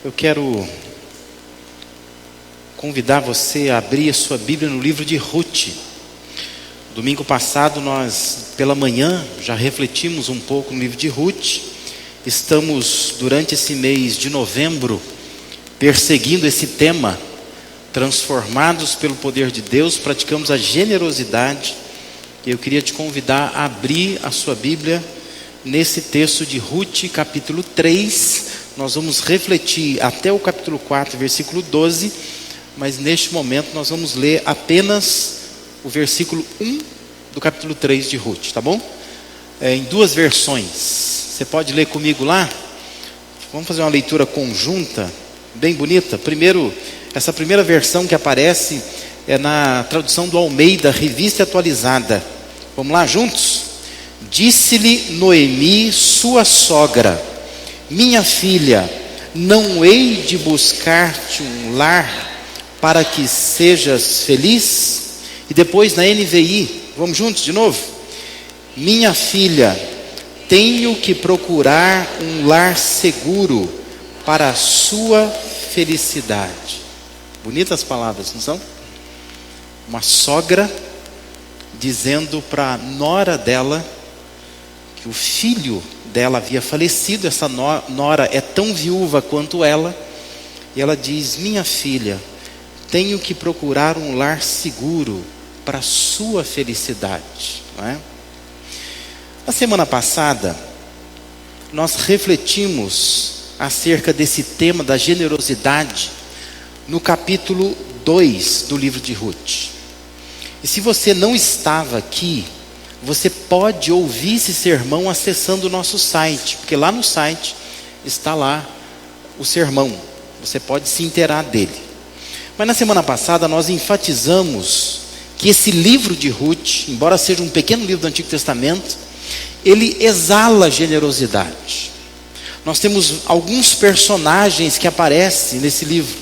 Eu quero convidar você a abrir a sua Bíblia no livro de Ruth. Domingo passado nós, pela manhã, já refletimos um pouco no livro de Ruth. Estamos, durante esse mês de novembro, perseguindo esse tema. Transformados pelo poder de Deus, praticamos a generosidade. E eu queria te convidar a abrir a sua Bíblia nesse texto de Ruth, capítulo 3. Nós vamos refletir até o capítulo 4, versículo 12. Mas neste momento nós vamos ler apenas o versículo 1 do capítulo 3 de Ruth, tá bom? Em duas versões. Você pode ler comigo lá? Vamos fazer uma leitura conjunta, bem bonita. Primeiro, essa primeira versão que aparece é na tradução do Almeida, Revista Atualizada. Vamos lá juntos? Disse-lhe Noemi, sua sogra: minha filha, não hei de buscar-te um lar para que sejas feliz? E depois na NVI, vamos juntos de novo? Minha filha, tenho que procurar um lar seguro para a sua felicidade. Bonitas palavras, não são? Uma sogra dizendo para a nora dela que o filho dela havia falecido. Essa nora é tão viúva quanto ela. E ela diz: minha filha, tenho que procurar um lar seguro para a sua felicidade, não é? Na semana passada, nós refletimos acerca desse tema da generosidade no capítulo 2 do livro de Ruth. E se você não estava aqui, você pode ouvir esse sermão acessando o nosso site, porque lá no site está lá o sermão, você pode se inteirar dele. Mas na semana passada nós enfatizamos que esse livro de Ruth, embora seja um pequeno livro do Antigo Testamento, ele exala generosidade. Nós temos alguns personagens que aparecem nesse livro.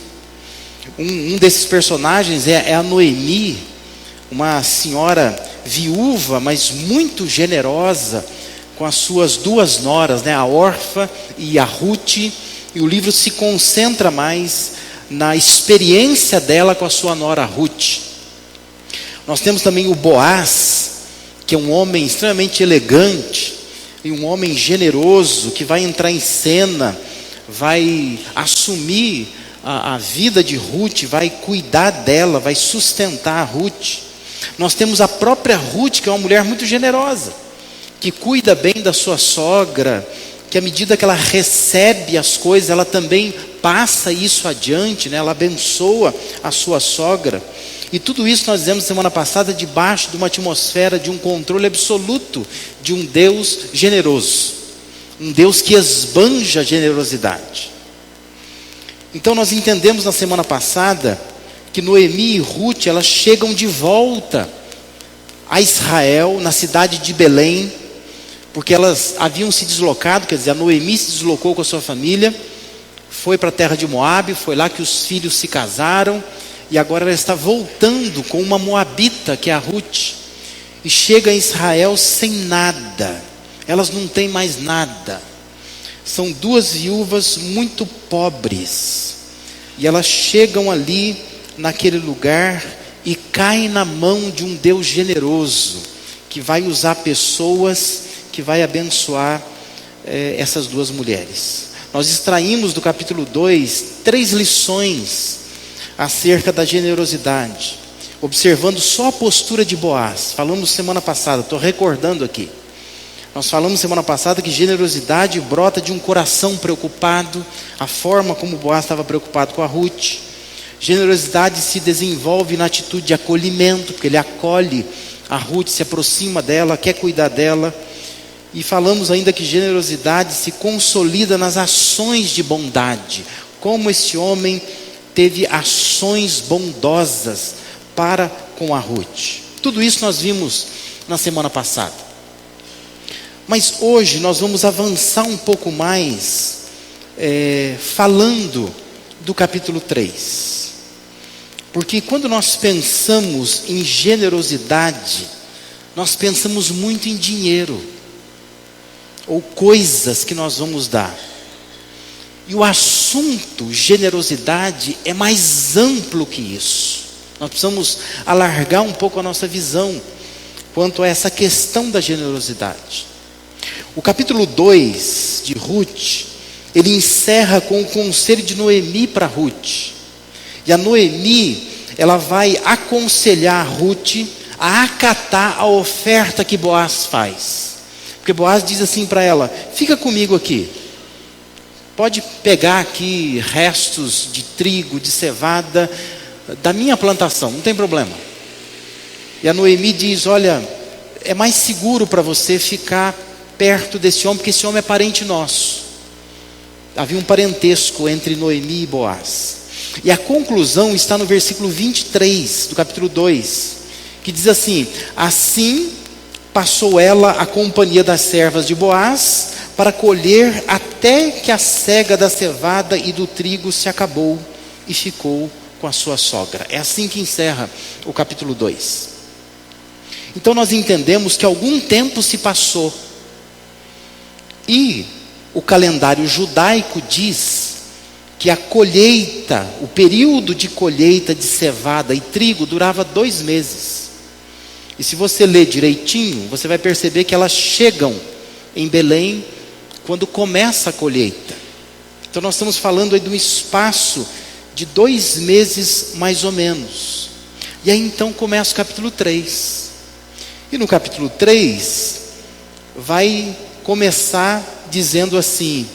Um desses personagens é a Noemi, uma senhora viúva, mas muito generosa, com as suas duas noras, a Orfa e a Ruth. E o livro se concentra mais na experiência dela com a sua nora Ruth. Nós temos também o Boaz, que é um homem extremamente elegante e um homem generoso, que vai entrar em cena, vai assumir a vida de Ruth, vai cuidar dela, vai sustentar a Ruth. Nós temos a própria Ruth, que é uma mulher muito generosa, que cuida bem da sua sogra, que à medida que ela recebe as coisas, ela também passa isso adiante, ela abençoa a sua sogra. E tudo isso nós dizemos semana passada debaixo de uma atmosfera de um controle absoluto de um Deus generoso, um Deus que esbanja a generosidade. Então nós entendemos na semana passada que Noemi e Ruth, elas chegam de volta a Israel, na cidade de Belém, porque elas haviam se deslocado, quer dizer, a Noemi se deslocou com a sua família, foi para a terra de Moabe, foi lá que os filhos se casaram, e agora ela está voltando com uma moabita, que é a Ruth, e chega em Israel sem nada. Elas não têm mais nada. São duas viúvas muito pobres, e elas chegam ali naquele lugar e caem na mão de um Deus generoso, que vai usar pessoas, que vai abençoar essas duas mulheres. Nós extraímos do capítulo 2 3 lições acerca da generosidade, observando só a postura de Boaz. Falamos semana passada, estou recordando aqui. Nós falamos semana passada que generosidade brota de um coração preocupado, a forma como Boaz estava preocupado com a Ruth. Generosidade se desenvolve na atitude de acolhimento, porque ele acolhe a Ruth, se aproxima dela, quer cuidar dela. E falamos ainda que generosidade se consolida nas ações de bondade, como esse homem teve ações bondosas para com a Ruth. Tudo isso nós vimos na semana passada. Mas hoje nós vamos avançar um pouco mais, falando do capítulo 3. Porque quando nós pensamos em generosidade, nós pensamos muito em dinheiro, ou coisas que nós vamos dar. E o assunto assunto generosidade é mais amplo que isso. Nós precisamos alargar um pouco a nossa visão quanto a essa questão da generosidade. O capítulo 2 de Ruth, ele encerra com o conselho de Noemi para Ruth. E a Noemi, ela vai aconselhar Ruth a acatar a oferta que Boaz faz. Porque Boaz diz assim para ela: fica comigo aqui. Pode pegar aqui restos de trigo, de cevada, da minha plantação, não tem problema. E a Noemi diz: olha, é mais seguro para você ficar perto desse homem, porque esse homem é parente nosso. Havia um parentesco entre Noemi e Boaz. E a conclusão está no versículo 23 do capítulo 2, que diz assim: assim passou ela a companhia das servas de Boaz para colher até que a cega da cevada e do trigo se acabou e ficou com a sua sogra. É assim que encerra o capítulo 2. Então nós entendemos que algum tempo se passou e o calendário judaico diz que a colheita, o período de colheita de cevada e trigo durava 2 meses. E se você ler direitinho, você vai perceber que elas chegam em Belém quando começa a colheita. Então nós estamos falando aí de um espaço de 2 meses mais ou menos. E aí então começa o capítulo 3. E no capítulo 3 vai começar dizendo assim: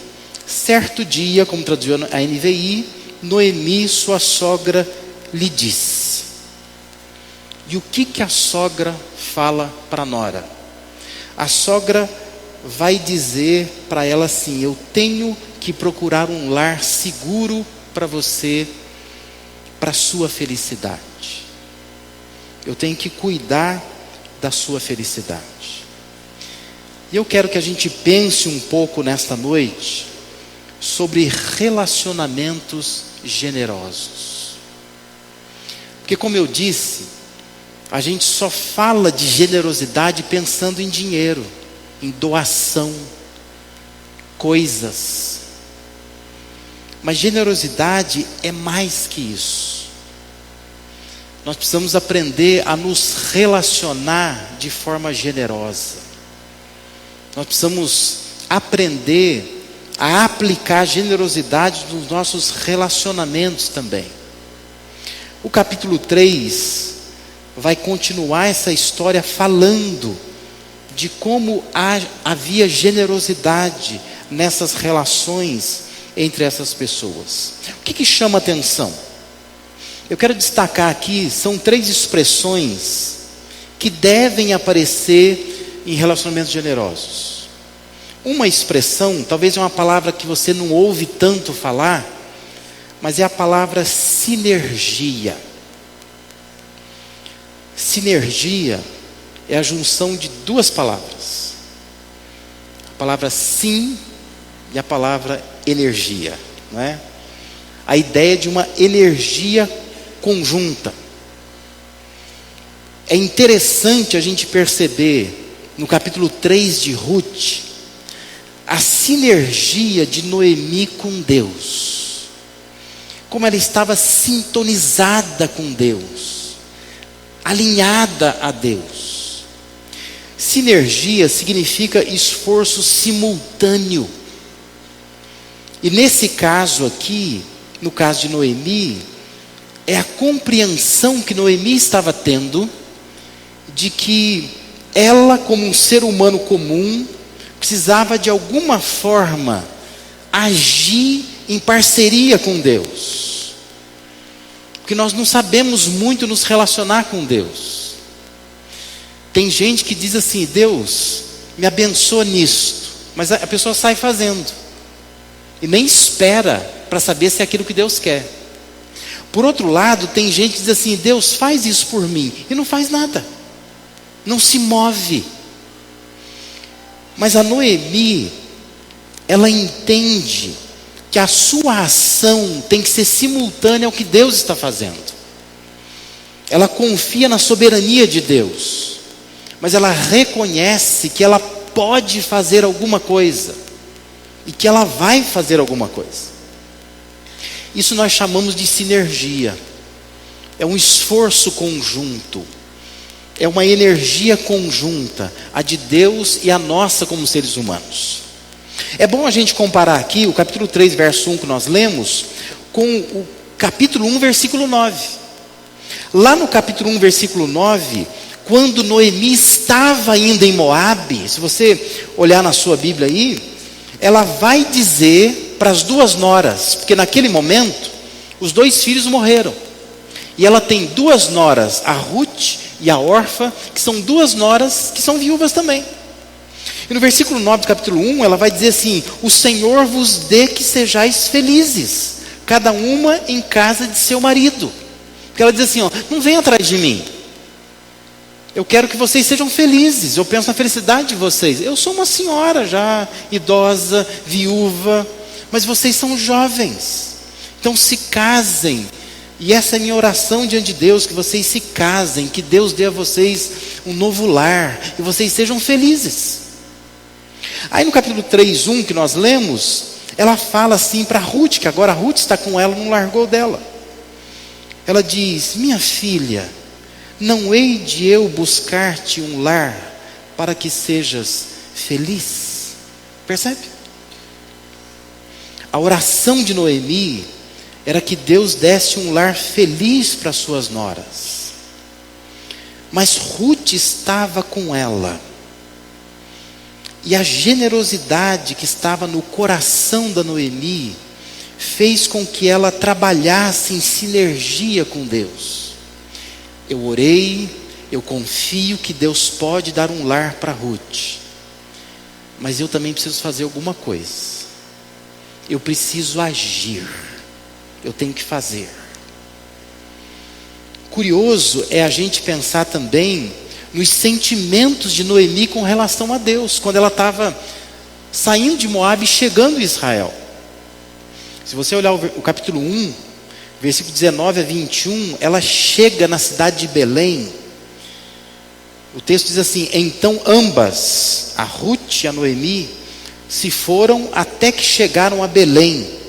certo dia, como traduziu a NVI, Noemi, sua sogra, lhe disse. E o que a sogra fala para a nora? A sogra vai dizer para ela assim: eu tenho que procurar um lar seguro para você, para a sua felicidade. Eu tenho que cuidar da sua felicidade. E eu quero que a gente pense um pouco nesta noite sobre relacionamentos generosos. Porque, como eu disse, a gente só fala de generosidade pensando em dinheiro, em doação, coisas. Mas generosidade é mais que isso. Nós precisamos aprender a nos relacionar de forma generosa. Nós precisamos aprender a aplicar generosidade nos nossos relacionamentos também. O capítulo 3 vai continuar essa história falando de como havia generosidade nessas relações entre essas pessoas. O que chama atenção? Eu quero destacar aqui, são 3 expressões que devem aparecer em relacionamentos generosos. Uma expressão, talvez é uma palavra que você não ouve tanto falar, mas é a palavra sinergia. Sinergia é a junção de 2 palavras. A palavra sim e a palavra energia, não é? A ideia de uma energia conjunta. É interessante a gente perceber no capítulo 3 de Ruth a sinergia de Noemi com Deus, como ela estava sintonizada com Deus, alinhada a Deus. Sinergia significa esforço simultâneo. E nesse caso aqui, no caso de Noemi, é a compreensão que Noemi estava tendo de que ela, como um ser humano comum, precisava de alguma forma agir em parceria com Deus. Porque nós não sabemos muito nos relacionar com Deus. Tem gente que diz assim: Deus, me abençoa nisto, mas a pessoa sai fazendo e nem espera para saber se é aquilo que Deus quer. Por outro lado, tem gente que diz assim: Deus, faz isso por mim, e não faz nada, não se move. Mas a Noemi, ela entende que a sua ação tem que ser simultânea ao que Deus está fazendo. Ela confia na soberania de Deus, mas ela reconhece que ela pode fazer alguma coisa, e que ela vai fazer alguma coisa. Isso nós chamamos de sinergia. É um esforço conjunto. É uma energia conjunta, a de Deus e a nossa como seres humanos. É bom a gente comparar aqui o capítulo 3, verso 1 que nós lemos, com o capítulo 1, versículo 9. Lá no capítulo 1, versículo 9, quando Noemi estava ainda em Moabe, se você olhar na sua Bíblia aí, ela vai dizer para as duas noras, porque naquele momento, os dois filhos morreram. E ela tem duas noras, a Ruth e a Orfa, que são duas noras que são viúvas também. E no versículo 9 do capítulo 1, ela vai dizer assim: o Senhor vos dê que sejais felizes, cada uma em casa de seu marido. Porque ela diz assim, ó, não venha atrás de mim. Eu quero que vocês sejam felizes. Eu penso na felicidade de vocês. Eu sou uma senhora já, idosa, viúva, mas vocês são jovens. Então se casem. E essa é a minha oração diante de Deus, que vocês se casem, que Deus dê a vocês um novo lar, e vocês sejam felizes. Aí no capítulo 3:1 que nós lemos, ela fala assim para Ruth, que agora a Ruth está com ela, não largou dela. Ela diz: minha filha, não hei de eu buscar-te um lar para que sejas feliz? Percebe? A oração de Noemi era que Deus desse um lar feliz para suas noras. Mas Ruth estava com ela. E a generosidade que estava no coração da Noemi fez com que ela trabalhasse em sinergia com Deus. Eu orei, eu confio que Deus pode dar um lar para Ruth. Mas eu também preciso fazer alguma coisa. Eu preciso agir. Eu tenho que fazer. Curioso é a gente pensar também nos sentimentos de Noemi com relação a Deus, quando ela estava saindo de Moabe e chegando em Israel. Se você olhar o capítulo 1, versículo 19 a 21, ela chega na cidade de Belém. O texto diz assim: então ambas, a Ruth e a Noemi, se foram até que chegaram a Belém.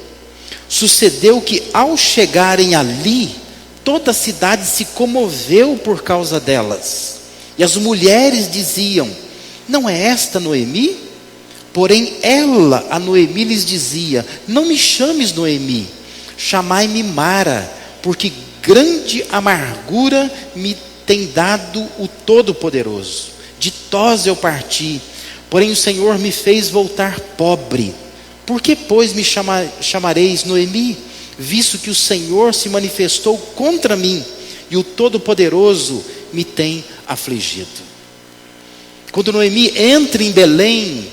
Sucedeu que ao chegarem ali, toda a cidade se comoveu por causa delas. E as mulheres diziam: não é esta Noemi? Porém ela, a Noemi, lhes dizia: não me chames Noemi, chamai-me Mara, porque grande amargura me tem dado o Todo-Poderoso. Ditosa eu parti, porém o Senhor me fez voltar pobre. Por que, pois, me chamareis Noemi, visto que o Senhor se manifestou contra mim, e o Todo-Poderoso me tem afligido? Quando Noemi entra em Belém,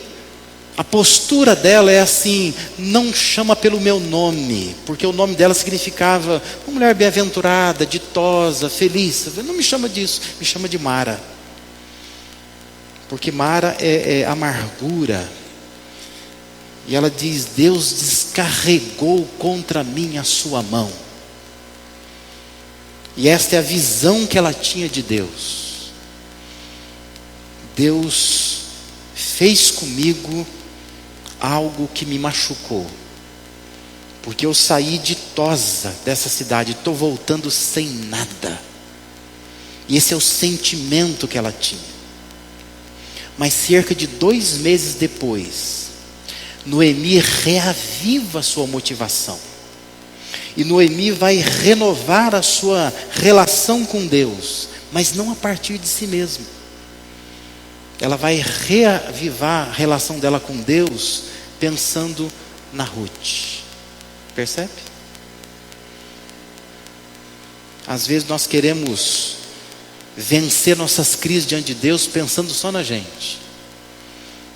a postura dela é assim: não chama pelo meu nome, porque o nome dela significava uma mulher bem-aventurada, ditosa, feliz. Não me chama disso, me chama de Mara, porque Mara é amargura. E ela diz: Deus descarregou contra mim a sua mão. E esta é a visão que ela tinha de Deus. Deus fez comigo algo que me machucou, porque eu saí ditosa dessa cidade, estou voltando sem nada. E esse é o sentimento que ela tinha. Mas cerca de 2 meses depois, Noemi reaviva a sua motivação. E Noemi vai renovar a sua relação com Deus, mas não a partir de si mesma. Ela vai reavivar a relação dela com Deus pensando na Ruth. Percebe? Às vezes nós queremos vencer nossas crises diante de Deus pensando só na gente.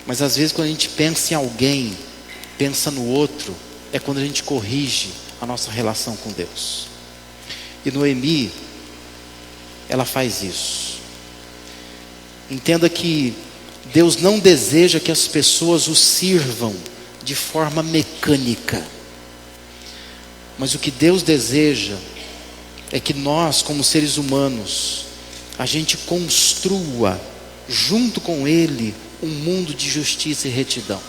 Mas às vezes quando a gente pensa em alguém, pensa no outro, é quando a gente corrige a nossa relação com Deus. E Noemi, ela faz isso. Entenda que Deus não deseja que as pessoas o sirvam de forma mecânica. Mas o que Deus deseja é que nós, como seres humanos, a gente construa junto com Ele um mundo de justiça e retidão.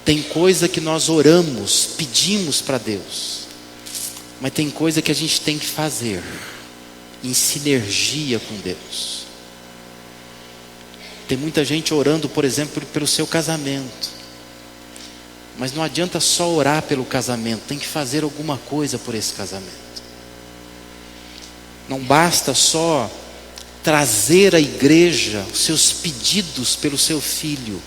Tem coisa que nós oramos, pedimos para Deus, mas tem coisa que a gente tem que fazer em sinergia com Deus. Tem muita gente orando, por exemplo, pelo seu casamento, mas não adianta só orar pelo casamento, tem que fazer alguma coisa por esse casamento. Não basta só trazer à igreja os seus pedidos pelo seu filho.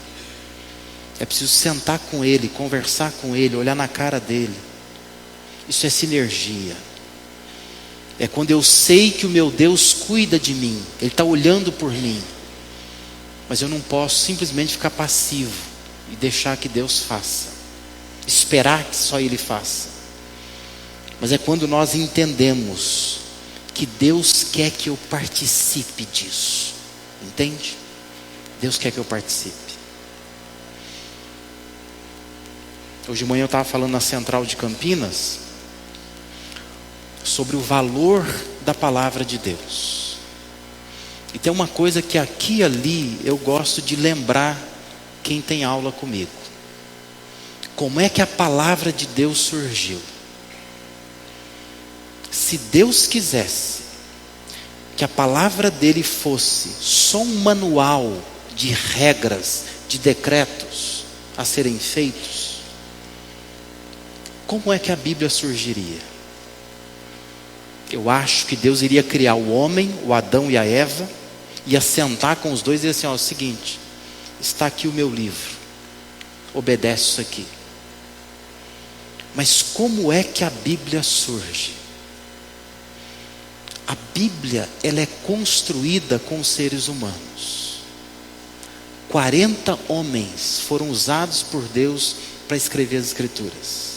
É preciso sentar com ele, conversar com ele, olhar na cara dele. Isso é sinergia. É quando eu sei que o meu Deus cuida de mim, Ele está olhando por mim, mas eu não posso simplesmente ficar passivo e deixar que Deus faça, esperar que só Ele faça. Mas é quando nós entendemos que Deus quer que eu participe disso. Entende? Deus quer que eu participe. Hoje de manhã eu estava falando na Central de Campinas sobre o valor da palavra de Deus. E tem uma coisa que aqui e ali eu gosto de lembrar quem tem aula comigo. Como é que a palavra de Deus surgiu? Se Deus quisesse que a palavra dele fosse só um manual de regras, de decretos a serem feitos, como é que a Bíblia surgiria? Eu acho que Deus iria criar o homem, o Adão e a Eva, ia sentar com os dois e dizer assim: ó, é o seguinte, está aqui o meu livro, obedece isso aqui. Mas como é que a Bíblia surge? A Bíblia, ela é construída com seres humanos. 40 homens foram usados por Deus para escrever as Escrituras.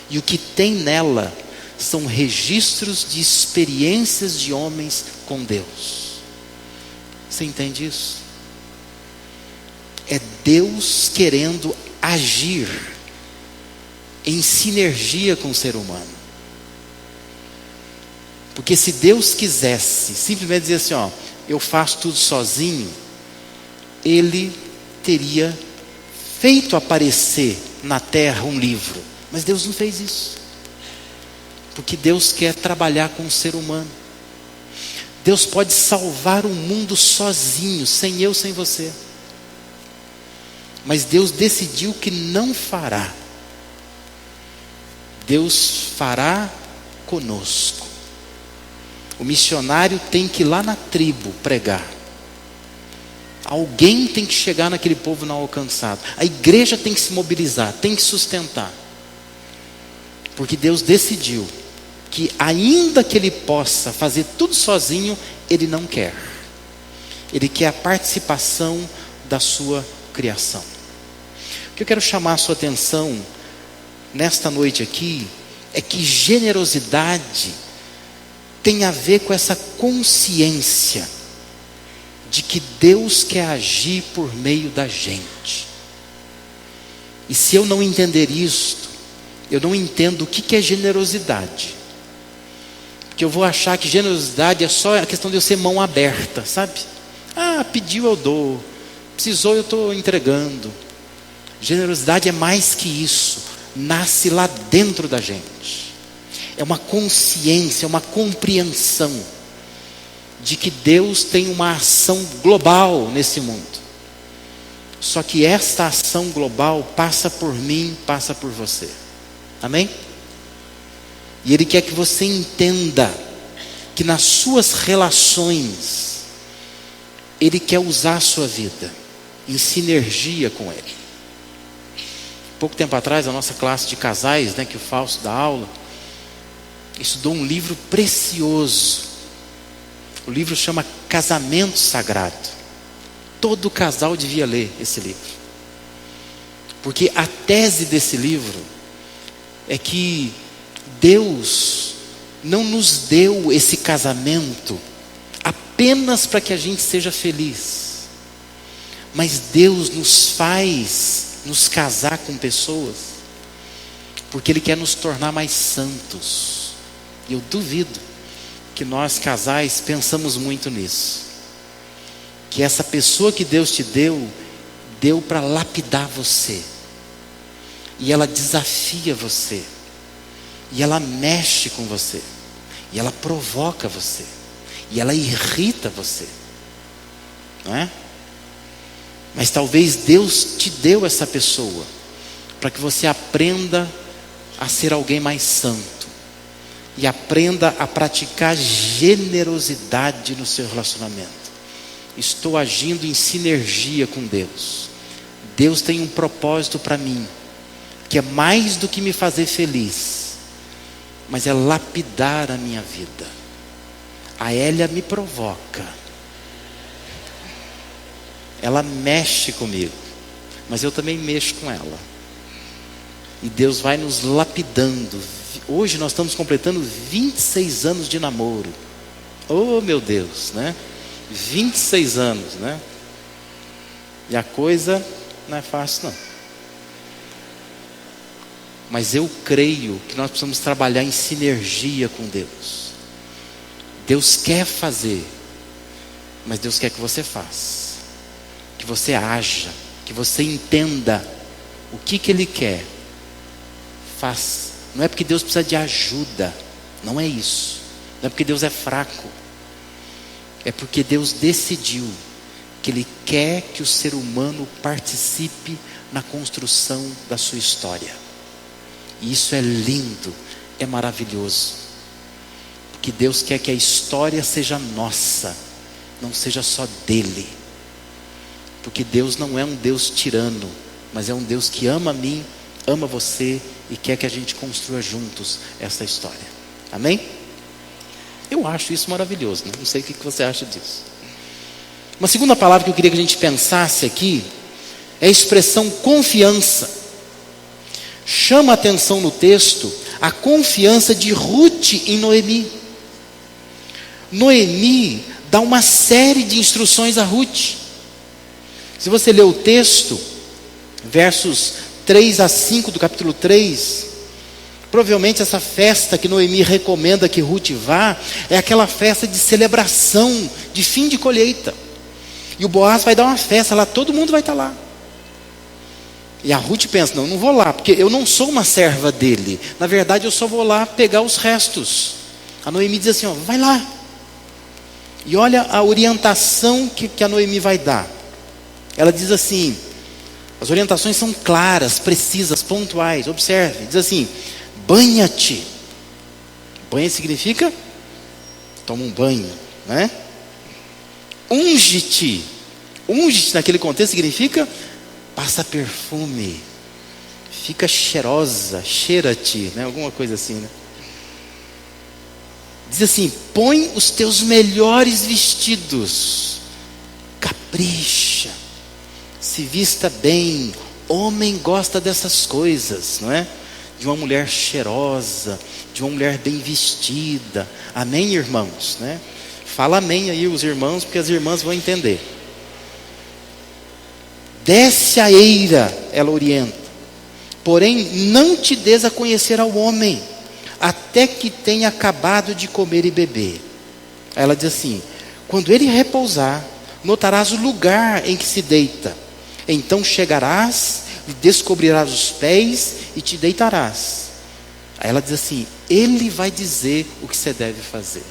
E o que tem nela são registros de experiências de homens com Deus. Você entende isso? É Deus querendo agir em sinergia com o ser humano. Porque se Deus quisesse simplesmente dizer assim, ó, eu faço tudo sozinho, Ele teria feito aparecer na terra um livro. Mas Deus não fez isso. Porque Deus quer trabalhar com o ser humano. Deus pode salvar o mundo sozinho, sem eu, sem você. Mas Deus decidiu que não fará. Deus fará conosco. O missionário tem que ir lá na tribo pregar. Alguém tem que chegar naquele povo não alcançado. A igreja tem que se mobilizar, tem que sustentar. Porque Deus decidiu que ainda que Ele possa fazer tudo sozinho, Ele não quer. Ele quer a participação da sua criação. O que eu quero chamar a sua atenção nesta noite aqui é que generosidade tem a ver com essa consciência de que Deus quer agir por meio da gente. E se eu não entender isto, eu não entendo o que é generosidade. Porque eu vou achar que generosidade é só a questão de eu ser mão aberta, sabe? Ah, pediu eu dou, precisou eu estou entregando. Generosidade é mais que isso, nasce lá dentro da gente. É uma consciência, uma compreensão de que Deus tem uma ação global nesse mundo. Só que esta ação global passa por mim, passa por você. Amém? E Ele quer que você entenda que nas suas relações Ele quer usar a sua vida em sinergia com Ele. Pouco tempo atrás, a nossa classe de casais, que o Fausto dá aula, estudou um livro precioso. O livro chama Casamento Sagrado. Todo casal devia ler esse livro. Porque a tese desse livro é que Deus não nos deu esse casamento apenas para que a gente seja feliz. Mas Deus nos faz nos casar com pessoas porque Ele quer nos tornar mais santos. E eu duvido que nós casais pensamos muito nisso. Que essa pessoa que Deus te deu, deu para lapidar você. e ela desafia você, e ela mexe com você, e ela provoca você, e ela irrita você, não é? Mas talvez Deus te deu essa pessoa para que você aprenda a ser alguém mais santo e aprenda a praticar generosidade no seu relacionamento. Estou agindo em sinergia com Deus. Deus tem um propósito para mim, que é mais do que me fazer feliz, mas é lapidar a minha vida. A Hélia me provoca, ela mexe comigo, mas eu também mexo com ela. E Deus vai nos lapidando. Hoje nós estamos completando 26 anos de namoro. Oh meu Deus, né? 26 anos, né? E a coisa não é fácil não. Mas eu creio que nós precisamos trabalhar em sinergia com Deus. Deus quer fazer, mas Deus quer que você faça, que você haja, que você entenda o que Ele quer. Faça. Não é porque Deus precisa de ajuda, não é isso. Não é porque Deus é fraco, é porque Deus decidiu que Ele quer que o ser humano participe na construção da sua história. E isso é lindo, é maravilhoso, porque Deus quer que a história seja nossa, não seja só dele. Porque Deus não é um Deus tirano, mas é um Deus que ama a mim, ama você e quer que a gente construa juntos essa história. Amém? Eu acho isso maravilhoso, né? Não sei o que você acha disso. Uma segunda palavra que eu queria que a gente pensasse aqui é a expressão confiança. Chama a atenção no texto a confiança de Ruth em Noemi. Noemi dá uma série de instruções a Ruth. Se você ler o texto, versos 3 a 5 do capítulo 3, provavelmente essa festa que Noemi recomenda que Ruth vá, é aquela festa de celebração, de fim de colheita. E o Boaz vai dar uma festa lá, todo mundo vai estar lá. E a Ruth pensa, não vou lá, porque eu não sou uma serva dele. Na verdade eu só vou lá pegar os restos. A Noemi diz assim, vai lá. E olha a orientação que a Noemi vai dar. Ela diz assim, as orientações são claras, precisas, pontuais. Observe, diz assim, banha-te. Banha significa toma um banho, né? Unge-te. Unge-te naquele contexto significa passa perfume, fica cheirosa, cheira-te, né? Alguma coisa assim, né? Diz assim, põe os teus melhores vestidos, capricha, se vista bem. Homem gosta dessas coisas, não é? De uma mulher cheirosa, de uma mulher bem vestida. Amém, irmãos, né? Fala amém aí os irmãos, porque as irmãs vão entender. Desce a eira, ela orienta, porém não te des a conhecer ao homem, até que tenha acabado de comer e beber. Ela diz assim, quando ele repousar, notarás o lugar em que se deita, então chegarás, lhe descobrirás os pés e te deitarás. Aí ela diz assim, ele vai dizer o que você deve fazer.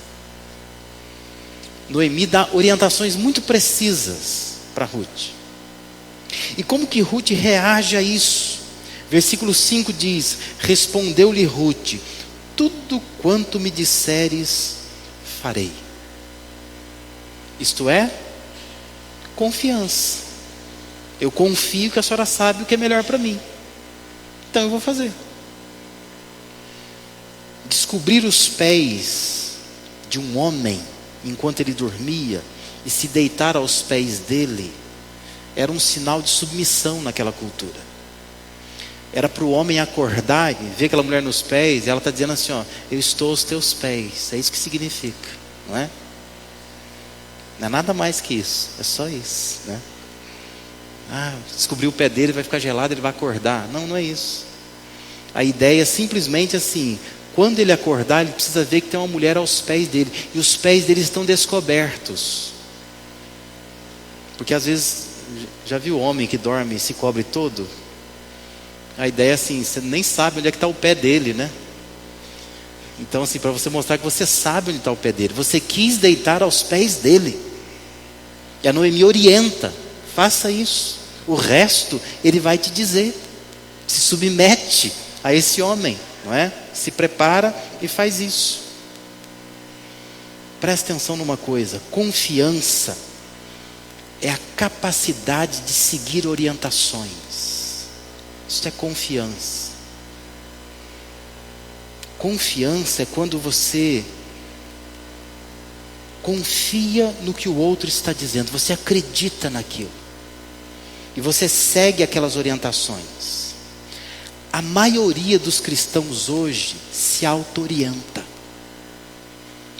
Noemi dá orientações muito precisas para Ruth. E como que Ruth reage a isso? Versículo 5 diz, respondeu-lhe Ruth, tudo quanto me disseres, farei. Isto é, confiança. Eu confio que a senhora sabe o que é melhor para mim, então eu vou fazer. Descobrir os pés de um homem enquanto ele dormia e se deitar aos pés dele era um sinal de submissão naquela cultura. Era para o homem acordar e ver aquela mulher nos pés, e ela está dizendo assim, ó, eu estou aos teus pés. É isso que significa, não é? Não é nada mais que isso, é só isso, né? Descobrir o pé dele, vai ficar gelado, ele vai acordar. Não, não é isso. A ideia é simplesmente assim, quando ele acordar, ele precisa ver que tem uma mulher aos pés dele, e os pés dele estão descobertos. Porque às vezes, já viu o homem que dorme e se cobre todo? A ideia é assim, você nem sabe onde é que está o pé dele, né? Então assim, para você mostrar que você sabe onde está o pé dele, você quis deitar aos pés dele. E a Noemi orienta, faça isso. O resto ele vai te dizer. Se submete a esse homem, não é? Se prepara e faz isso. Presta atenção numa coisa: confiança é a capacidade de seguir orientações. Isso é confiança. Confiança é quando você confia no que o outro está dizendo, você acredita naquilo e você segue aquelas orientações. A maioria dos cristãos hoje se auto-orienta.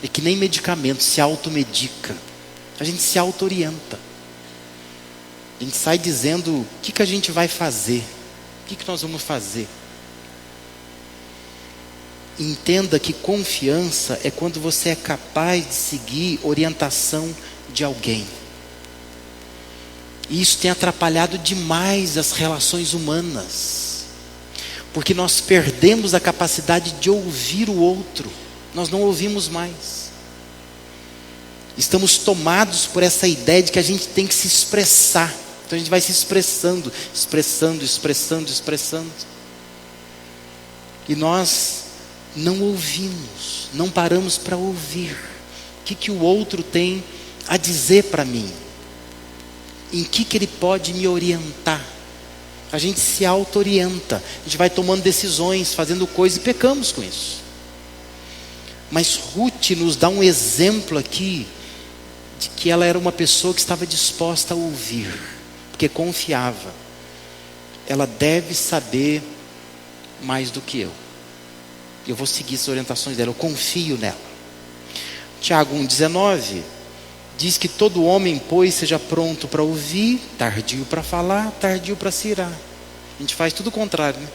É que nem medicamento, se automedica. A gente se auto-orienta. A gente sai dizendo o que a gente vai fazer, o que nós vamos fazer. Entenda que confiança é quando você é capaz de seguir orientação de alguém. E isso tem atrapalhado demais as relações humanas, porque nós perdemos a capacidade de ouvir o outro. Nós não ouvimos mais. Estamos tomados por essa ideia de que a gente tem que se expressar. Então a gente vai se expressando. E nós não ouvimos, não paramos para ouvir. O que o outro tem a dizer para mim? Em que ele pode me orientar? A gente se auto-orienta. A gente vai tomando decisões, fazendo coisas e pecamos com isso. Mas Ruth nos dá um exemplo aqui de que ela era uma pessoa que estava disposta a ouvir, porque confiava. Ela deve saber mais do que eu. Eu vou seguir as orientações dela, eu confio nela. Tiago 1,19 diz que todo homem, pois, seja pronto para ouvir, tardio para falar, tardio para se irar. A gente faz tudo o contrário, né?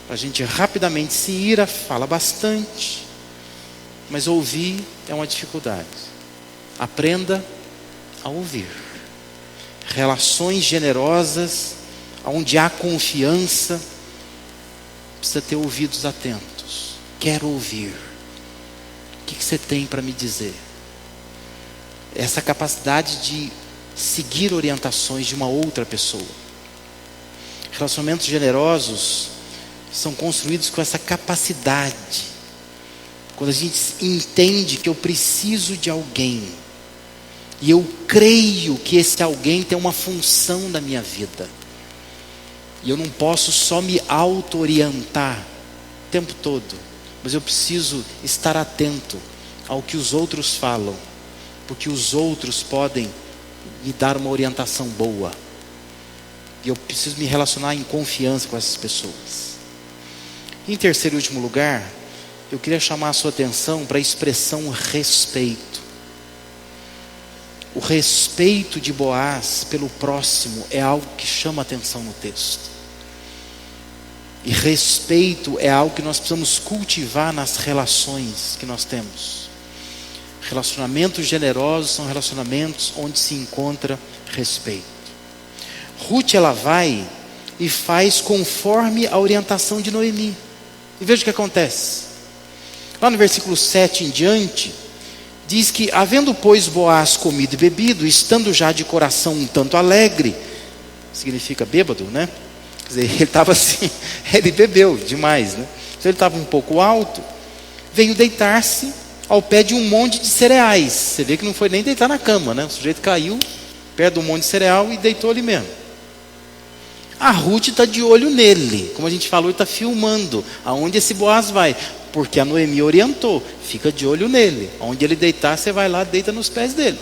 A gente rapidamente se ira, fala bastante, mas ouvir é uma dificuldade. Aprenda a ouvir. Relações generosas, onde há confiança, precisa ter ouvidos atentos. Quero ouvir. O que você tem para me dizer? Essa capacidade de seguir orientações de uma outra pessoa. Relacionamentos generosos são construídos com essa capacidade. Quando a gente entende que eu preciso de alguém, e eu creio que esse alguém tem uma função na minha vida, e eu não posso só me auto-orientar o tempo todo, mas eu preciso estar atento ao que os outros falam, porque os outros podem me dar uma orientação boa, e eu preciso me relacionar em confiança com essas pessoas. Em terceiro e último lugar, eu queria chamar a sua atenção para a expressão respeito. O respeito de Boaz pelo próximo é algo que chama a atenção no texto. E respeito é algo que nós precisamos cultivar nas relações que nós temos. Relacionamentos generosos são relacionamentos onde se encontra respeito. Ruth, ela vai e faz conforme a orientação de Noemi. E veja o que acontece. Lá no versículo 7 em diante, diz que, havendo pois Boaz comido e bebido, estando já de coração um tanto alegre, significa bêbado, né? Quer dizer, ele estava assim, ele bebeu demais, né? Então ele estava um pouco alto, veio deitar-se ao pé de um monte de cereais. Você vê que não foi nem deitar na cama, né? O sujeito caiu perto de um monte de cereal e deitou ali mesmo. A Ruth está de olho nele, como a gente falou, está filmando aonde esse Boaz vai, porque a Noemi orientou, fica de olho nele, onde ele deitar, você vai lá, deita nos pés dele.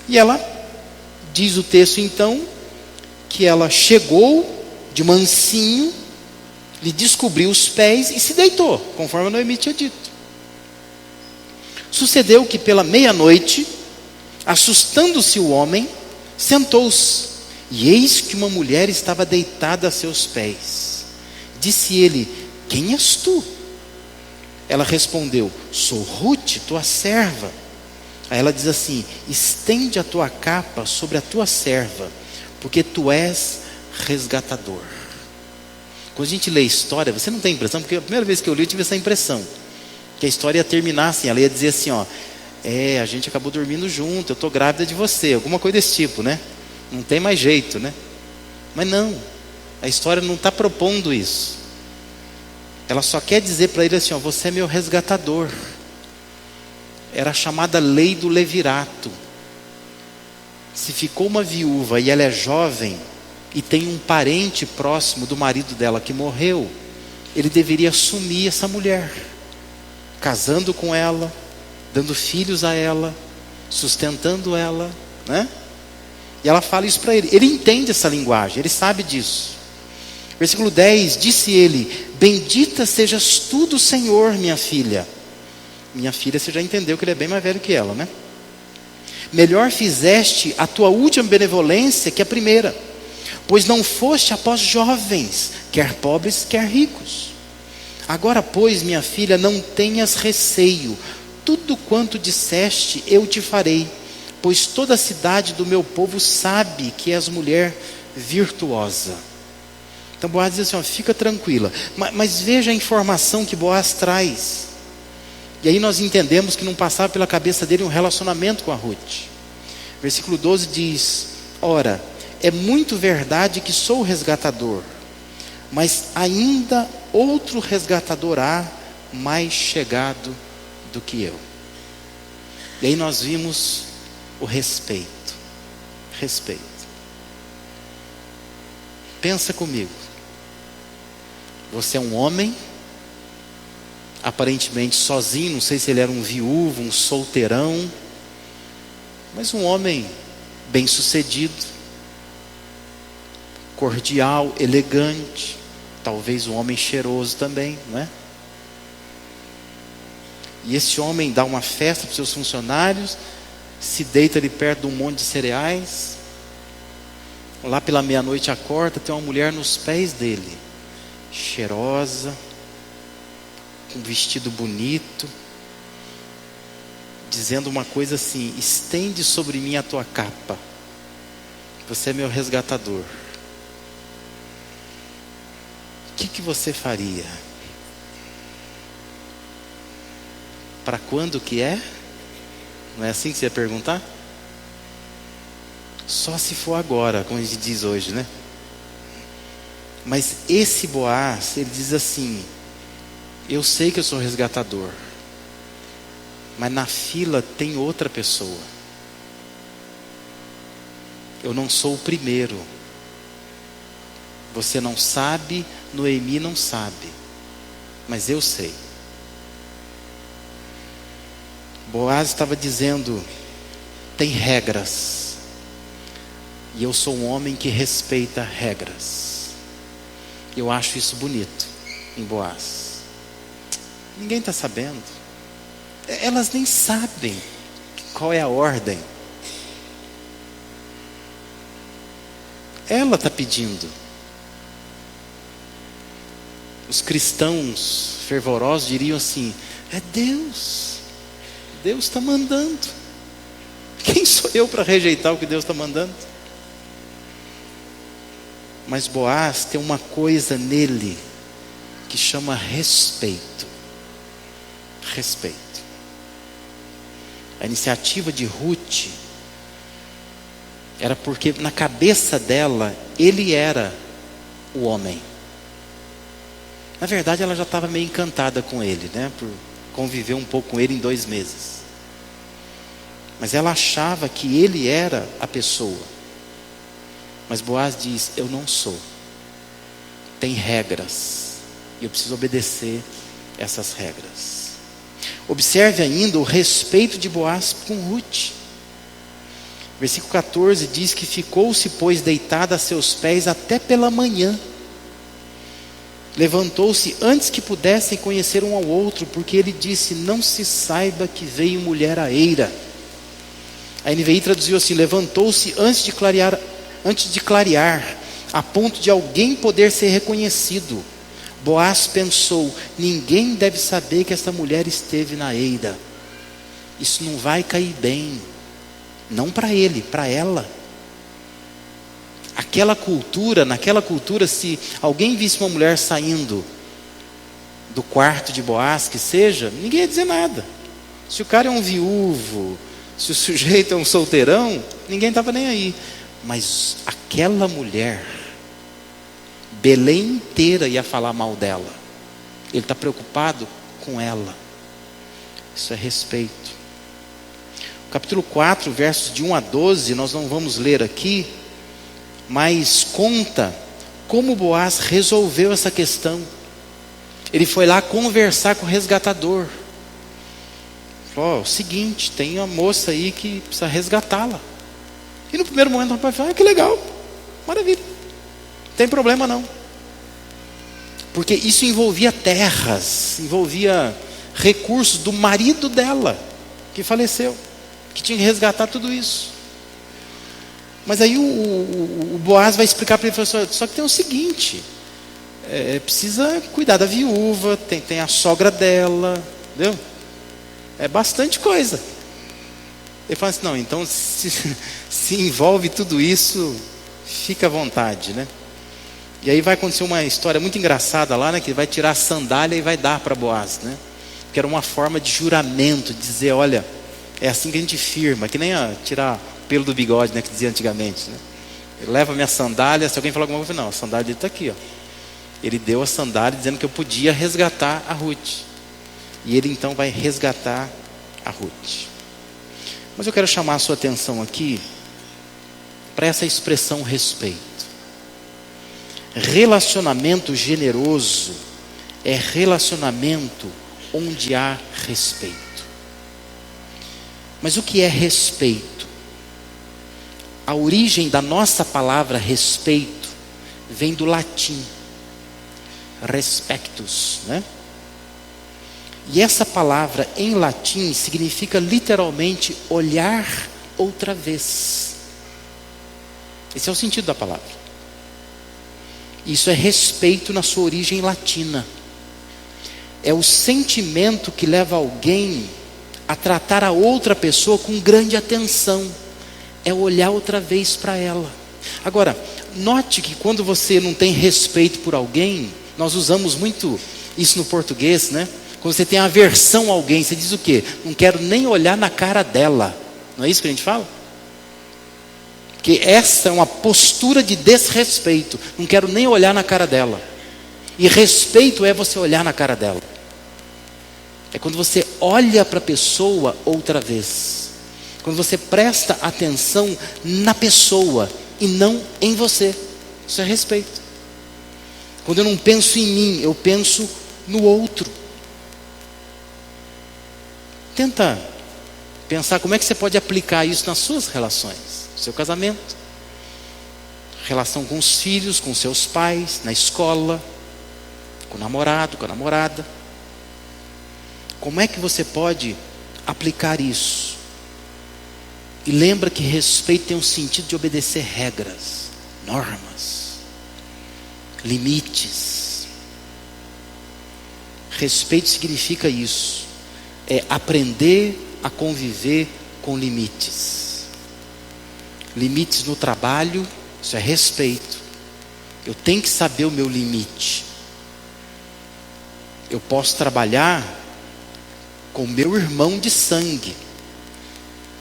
E ela, diz o texto então, que ela chegou de mansinho, lhe descobriu os pés e se deitou, conforme a Noemi tinha dito. Sucedeu que pela meia-noite, assustando-se o homem, sentou-se, e eis que uma mulher estava deitada a seus pés. Disse ele: quem és tu? Ela respondeu: sou Ruth, tua serva. Aí ela diz assim: estende a tua capa sobre a tua serva, porque tu és resgatador. Quando a gente lê história, você não tem impressão, porque a primeira vez que eu li eu tive essa impressão, que a história ia terminar assim, ela ia dizer assim, ó, a gente acabou dormindo junto, eu estou grávida de você, alguma coisa desse tipo, né? Não tem mais jeito, né? Mas não, a história não está propondo isso. Ela só quer dizer para ele assim, ó, você é meu resgatador. Era a chamada lei do levirato. Se ficou uma viúva e ela é jovem e tem um parente próximo do marido dela que morreu, ele deveria assumir essa mulher, casando com ela, dando filhos a ela, sustentando ela, né? E ela fala isso para ele. Ele entende essa linguagem, ele sabe disso. Versículo 10, disse ele, bendita sejas tu do Senhor, minha filha. Minha filha, você já entendeu que ele é bem mais velho que ela, né? Melhor fizeste a tua última benevolência que a primeira, pois não foste após jovens, quer pobres, quer ricos. Agora, pois, minha filha, não tenhas receio, tudo quanto disseste eu te farei, pois toda a cidade do meu povo sabe que és mulher virtuosa. Então Boaz diz assim, ó, fica tranquila, mas veja a informação que Boaz traz. E aí nós entendemos que não passava pela cabeça dele um relacionamento com a Ruth. Versículo 12 diz, ora, é muito verdade que sou o resgatador, mas ainda outro resgatador há, mais chegado do que eu. E aí nós vimos o respeito. Respeito. Pensa comigo. Você é um homem, aparentemente sozinho, não sei se ele era um viúvo, um solteirão, mas um homem bem-sucedido, cordial, elegante, talvez um homem cheiroso também, não é? E esse homem dá uma festa para os seus funcionários, se deita ali perto de um monte de cereais, lá pela meia-noite acorda, tem uma mulher nos pés dele, cheirosa, com um vestido bonito, dizendo uma coisa assim, estende sobre mim a tua capa, você é meu resgatador. O que você faria? Para quando que é? Não é assim que você ia perguntar? Só se for agora, como a gente diz hoje, né? Mas esse Boaz, ele diz assim, eu sei que eu sou resgatador, mas na fila tem outra pessoa. Eu não sou o primeiro. Você não sabe, Noemi não sabe, mas eu sei. Boaz estava dizendo, tem regras, e eu sou um homem que respeita regras. Eu acho isso bonito em Boaz. Ninguém está sabendo. Elas nem sabem qual é a ordem. Ela está pedindo. Os cristãos fervorosos diriam assim, é Deus. Deus está mandando. Quem sou eu para rejeitar o que Deus está mandando? Mas Boaz tem uma coisa nele que chama respeito. Respeito. A iniciativa de Ruth era porque na cabeça dela ele era o homem. Na verdade ela já estava meio encantada com ele, né? Por conviver um pouco com ele em 2 meses. Mas ela achava que ele era a pessoa. Mas Boaz diz, eu não sou. Tem regras. E eu preciso obedecer essas regras. Observe ainda o respeito de Boaz com Ruth. Versículo 14 diz que ficou-se, pois, deitada a seus pés até pela manhã. Levantou-se antes que pudessem conhecer um ao outro, porque ele disse, não se saiba que veio mulher à eira. A NVI traduziu assim, levantou-se antes de clarear, a ponto de alguém poder ser reconhecido. Boaz pensou, ninguém deve saber que esta mulher esteve na eira. Isso não vai cair bem, não para ele, para ela. A naquela cultura, se alguém visse uma mulher saindo do quarto de Boaz, que seja, ninguém ia dizer nada. Se o cara é um viúvo, se o sujeito é um solteirão, ninguém estava nem aí. Mas aquela mulher, Belém inteira ia falar mal dela. Ele está preocupado com ela. Isso é respeito. Capítulo 4, versos de 1 a 12, nós não vamos ler aqui, mas conta como Boaz resolveu essa questão. Ele foi lá conversar com o resgatador. Falou: o seguinte, tem uma moça aí que precisa resgatá-la. E no primeiro momento o rapaz falou: que legal, maravilha, não tem problema não. Porque isso envolvia terras, envolvia recursos do marido dela, que faleceu, que tinha que resgatar tudo isso. Mas aí o Boaz vai explicar para ele: só que tem o seguinte, precisa cuidar da viúva, tem a sogra dela, entendeu? É bastante coisa. Ele fala assim: não, então se envolve tudo isso, fica à vontade, né? E aí vai acontecer uma história muito engraçada lá, né? Que ele vai tirar a sandália e vai dar para Boaz, né? Que era uma forma de juramento, de dizer: olha, é assim que a gente firma, que nem tirar o pelo do bigode, né? Que dizia antigamente, né? Ele leva a minha sandália, se alguém falar alguma coisa, não, a sandália dele está aqui, ó. Ele deu a sandália dizendo que eu podia resgatar a Ruth. E ele então vai resgatar a Ruth. Mas eu quero chamar a sua atenção aqui para essa expressão respeito. Relacionamento generoso é relacionamento onde há respeito. Mas o que é respeito? A origem da nossa palavra respeito vem do latim respectus, né? E essa palavra em latim significa literalmente olhar outra vez. Esse é o sentido da palavra. Isso é respeito na sua origem latina. É o sentimento que leva alguém a tratar a outra pessoa com grande atenção. É olhar outra vez para ela. Agora, note que quando você não tem respeito por alguém, nós usamos muito isso no português, né? Quando você tem aversão a alguém, você diz o quê? Não quero nem olhar na cara dela. Não é isso que a gente fala? Porque essa é uma postura de desrespeito. Não quero nem olhar na cara dela. E respeito é você olhar na cara dela. É quando você olha para a pessoa outra vez. Quando você presta atenção na pessoa e não em você. Isso é respeito. Quando eu não penso em mim, eu penso no outro. Tenta pensar como é que você pode aplicar isso nas suas relações. No seu casamento, relação com os filhos, com seus pais, na escola, com o namorado, com a namorada. Como é que você pode aplicar isso? E lembra que respeito tem um sentido de obedecer regras, normas, limites. Respeito significa isso. É aprender a conviver com limites. Limites no trabalho, isso é respeito. Eu tenho que saber o meu limite. Eu posso trabalhar com meu irmão de sangue,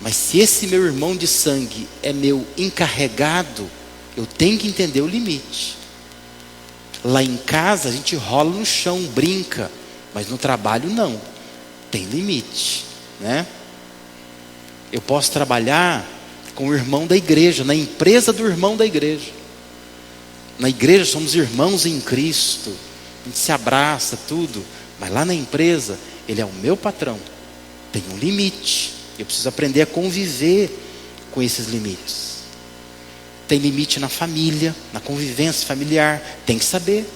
mas se esse meu irmão de sangue é meu encarregado, eu tenho que entender o limite. Lá em casa a gente rola no chão, brinca, mas no trabalho não. Tem limite, né? Eu posso trabalhar com o irmão da igreja, na empresa do irmão da igreja. Na igreja somos irmãos em Cristo, a gente se abraça, tudo. Mas lá na empresa, ele é o meu patrão. Tem um limite. Eu preciso aprender a conviver com esses limites. Tem limite na família, na convivência familiar. Tem que saber.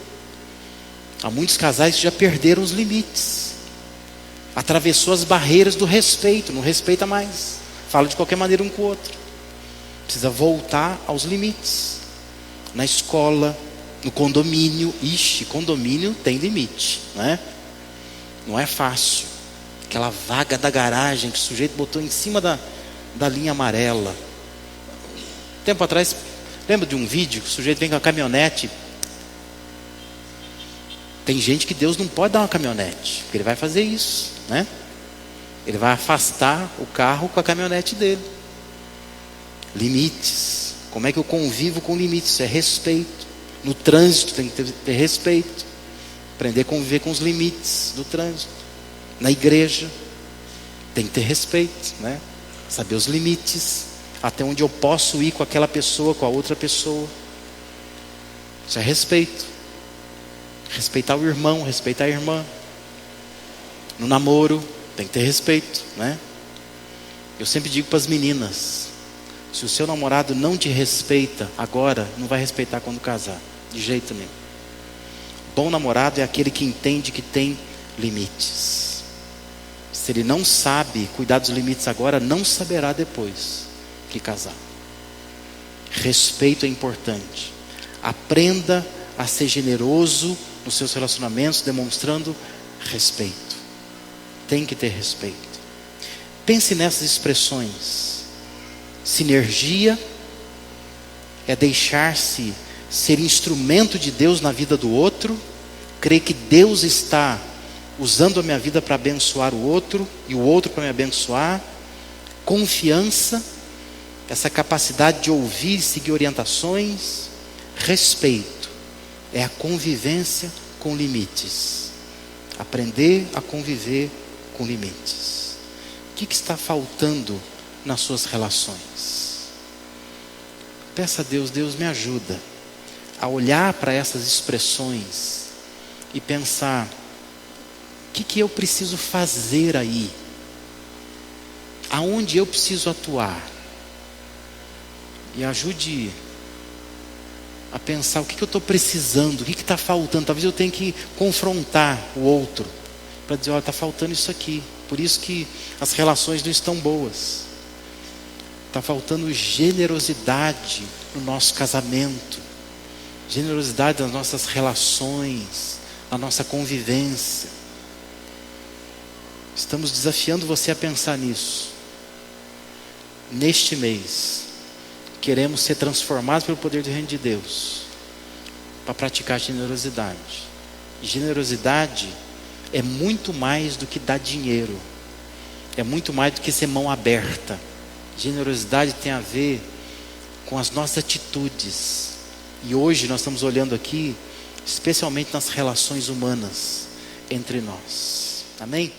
Há muitos casais que já perderam os limites. Atravessou as barreiras do respeito, não respeita mais. Fala de qualquer maneira um com o outro. Precisa voltar aos limites. Na escola, no condomínio. Ixi, condomínio tem limite, né? Não é fácil. Aquela vaga da garagem que o sujeito botou em cima da linha amarela. Tempo atrás, Lembra de um vídeo que o sujeito vem com a caminhonete? Tem gente que Deus não pode dar uma caminhonete, porque Ele vai fazer isso, né? Ele vai afastar o carro com a caminhonete dele. Limites. Como é que eu convivo com limites? Isso é respeito. No trânsito tem que ter respeito. Aprender a conviver com os limites do trânsito. Na igreja tem que ter respeito, né? Saber os limites. Até onde eu posso ir com aquela pessoa, com a outra pessoa. Isso é respeito. Respeitar o irmão, respeitar a irmã. No namoro tem que ter respeito, né? Eu sempre digo para as meninas: se o seu namorado não te respeita agora, não vai respeitar quando casar, de jeito nenhum. Bom namorado é aquele que entende que tem limites. Se ele não sabe cuidar dos limites agora, não saberá depois que casar. Respeito é importante. Aprenda a ser generoso nos seus relacionamentos, demonstrando respeito. Tem que ter respeito. Pense nessas expressões. Sinergia é deixar-se ser instrumento de Deus na vida do outro, crer que Deus está usando a minha vida para abençoar o outro e o outro para me abençoar. Confiança, essa capacidade de ouvir e seguir orientações. Respeito é a convivência com limites. Aprender a conviver com limites. O que está faltando nas suas relações? Peça a Deus: Deus, me ajuda a olhar para essas expressões e pensar: o que eu preciso fazer aí? Aonde eu preciso atuar? E ajude a pensar o que eu estou precisando, o que está faltando. Talvez eu tenha que confrontar o outro para dizer: olha, está faltando isso aqui. Por isso que as relações não estão boas. Está faltando generosidade no nosso casamento, generosidade nas nossas relações, na nossa convivência. Estamos desafiando você a pensar nisso. Neste mês, queremos ser transformados pelo poder do reino de Deus para praticar generosidade. Generosidade é muito mais do que dar dinheiro. É muito mais do que ser mão aberta. Generosidade tem a ver com as nossas atitudes. E hoje nós estamos olhando aqui, especialmente nas relações humanas entre nós. Amém?